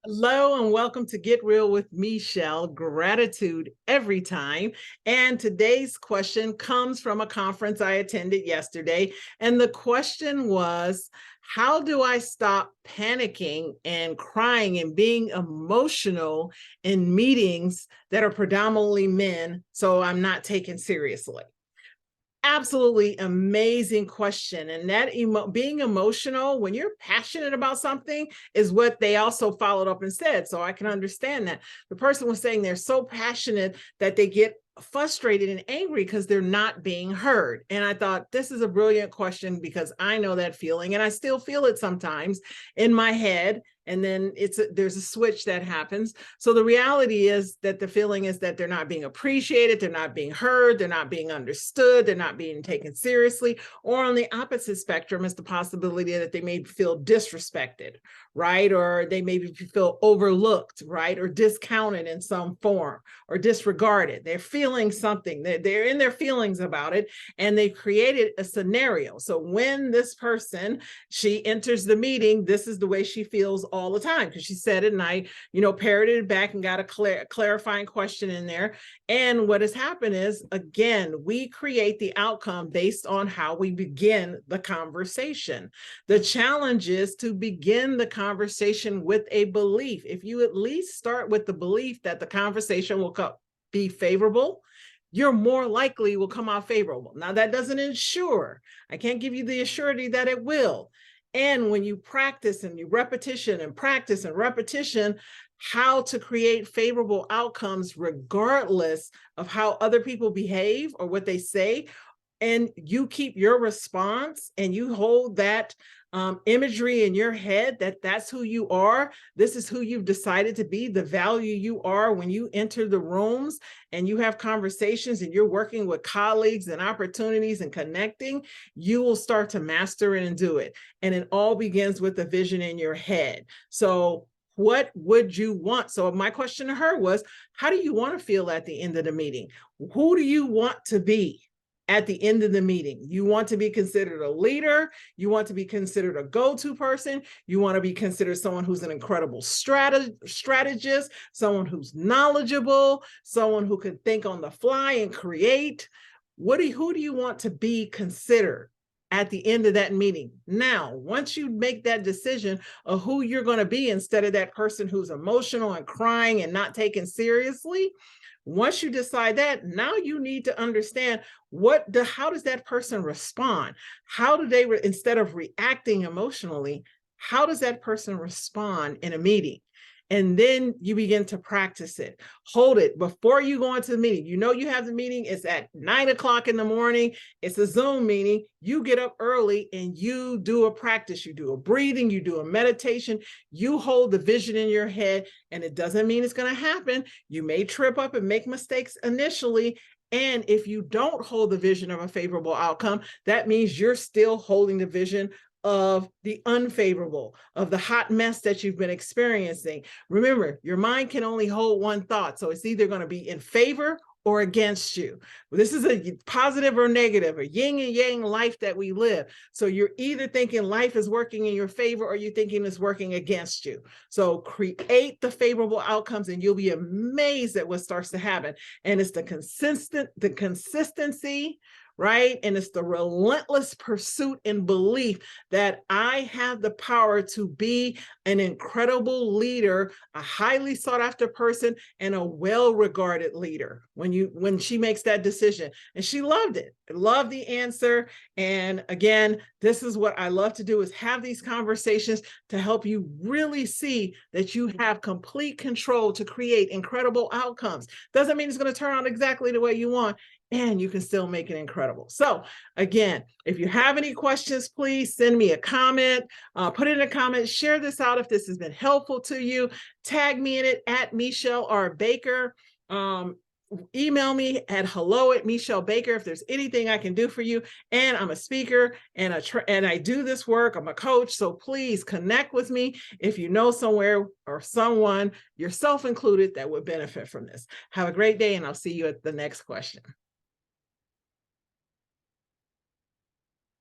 Hello and welcome to Get Real with Meshell. Gratitude every time. And today's question comes from a conference I attended yesterday. And the question was, how do I stop panicking and crying and being emotional in meetings that are predominantly men so I'm not taken seriously? Absolutely amazing question. And that being emotional when you're passionate about something is what they also followed up and said. So I can understand that. The person was saying they're so passionate that they get frustrated and angry because they're not being heard. And I thought this is a brilliant question because I know that feeling and I still feel it sometimes in my head. And then there's a switch that happens. So the reality is that the feeling is that they're not being appreciated, they're not being heard, they're not being understood, they're not being taken seriously. Or on the opposite spectrum is the possibility that they may feel disrespected, right? Or they maybe feel overlooked, right? Or discounted in some form or disregarded. They're feeling something, they're in their feelings about it, and they've created a scenario. So when this person, she enters the meeting, this is the way she feels all the time because she said it and I, parroted it back and got a clarifying question in there. And what has happened is, again, we create the outcome based on how we begin the conversation. The challenge is to begin the conversation with a belief. If you at least start with the belief that the conversation will be favorable, you're more likely will come out favorable. Now, that doesn't ensure, I can't give you the assurity that it will. And when you practice and you repetition and practice and repetition, how to create favorable outcomes, regardless of how other people behave or what they say, and you keep your response and you hold that imagery in your head that that's who you are, this is who you've decided to be, the value you are when you enter the rooms and you have conversations and you're working with colleagues and opportunities and connecting, you will start to master it and do it. And it all begins with a vision in your head. So what would you want? So my question to her was, how do you want to feel at the end of the meeting? Who do you want to be at the end of the meeting? You want to be considered a leader. You want to be considered a go-to person. You want to be considered someone who's an incredible strategist, someone who's knowledgeable, someone who can think on the fly and create. Who do you want to be considered at the end of that meeting? Now, once you make that decision of who you're going to be instead of that person who's emotional and crying and not taken seriously, once you decide that, now you need to understand how does that person respond? How do they, instead of reacting emotionally, how does that person respond in a meeting? And then you begin to practice it. Hold it before you go into the meeting. You know you have the meeting. It's at 9 o'clock in the morning. It's a Zoom meeting. You get up early and you do a practice. You do a breathing. You do a meditation. You hold the vision in your head. And it doesn't mean it's going to happen. You may trip up and make mistakes initially. And if you don't hold the vision of a favorable outcome, that means you're still holding the vision of the unfavorable, of the hot mess that you've been experiencing. Remember, your mind can only hold one thought. So it's either going to be in favor or against you. This is a positive or negative, a yin and yang life that we live. So you're either thinking life is working in your favor or you're thinking it's working against you. So create the favorable outcomes and you'll be amazed at what starts to happen. And it's the consistency, right? And it's the relentless pursuit and belief that I have the power to be an incredible leader, a highly sought after person, and a well-regarded leader when she makes that decision. And she loved it. I love the answer. And again, this is what I love to do, is have these conversations to help you really see that you have complete control to create incredible outcomes. Doesn't mean it's going to turn out exactly the way you want, and you can still make it incredible. So again, if you have any questions, please send me a comment, put it in a comment, share this out if this has been helpful to you, tag me in it at Meshell R. Baker. Email me at hello@Meshell Baker if there's anything I can do for you. And I'm a speaker and I do this work. I'm a coach. So please connect with me if you know somewhere or someone, yourself included, that would benefit from this. Have a great day and I'll see you at the next question.